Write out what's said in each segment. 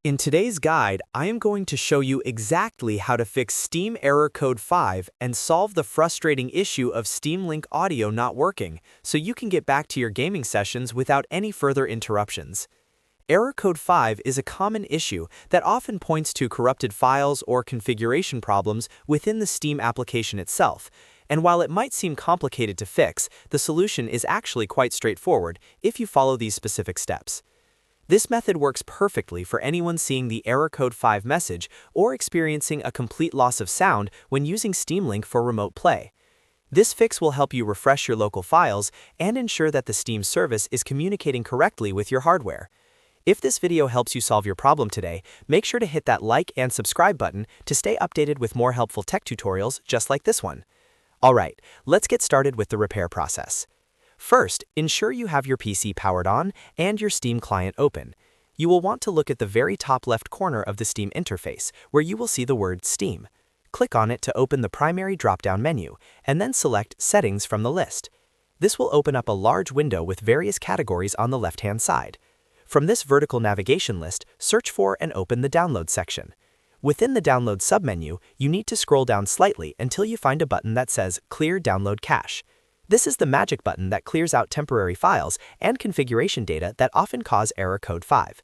In today's guide, I am going to show you exactly how to fix Steam Error Code 5 and solve the frustrating issue of Steam Link audio not working, so you can get back to your gaming sessions without any further interruptions. Error Code 5 is a common issue that often points to corrupted files or configuration problems within the Steam application itself, and while it might seem complicated to fix, the solution is actually quite straightforward if you follow these specific steps. This method works perfectly for anyone seeing the Error Code 5 message or experiencing a complete loss of sound when using Steam Link for remote play. This fix will help you refresh your local files and ensure that the Steam service is communicating correctly with your hardware. If this video helps you solve your problem today, make sure to hit that like and subscribe button to stay updated with more helpful tech tutorials just like this one. Alright, let's get started with the repair process. First, ensure you have your PC powered on and your Steam client open. You will want to look at the very top left corner of the Steam interface, where you will see the word Steam. Click on it to open the primary drop-down menu, and then select Settings from the list. This will open up a large window with various categories on the left-hand side. From this vertical navigation list, search for and open the Download section. Within the Download submenu, you need to scroll down slightly until you find a button that says Clear Download Cache. This is the magic button that clears out temporary files and configuration data that often cause Error Code 5.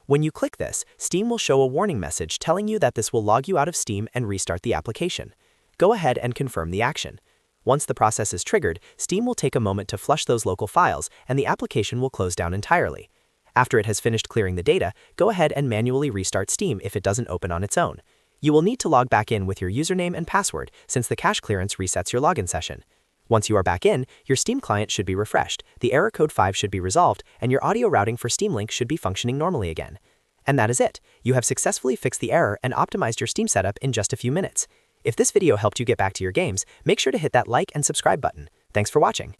When you click this, Steam will show a warning message telling you that this will log you out of Steam and restart the application. Go ahead and confirm the action. Once the process is triggered, Steam will take a moment to flush those local files and the application will close down entirely. After it has finished clearing the data, go ahead and manually restart Steam if it doesn't open on its own. You will need to log back in with your username and password since the cache clearance resets your login session. Once you are back in, your Steam client should be refreshed, the Error Code 5 should be resolved, and your audio routing for Steam Link should be functioning normally again. And that is it. You have successfully fixed the error and optimized your Steam setup in just a few minutes. If this video helped you get back to your games, make sure to hit that like and subscribe button. Thanks for watching.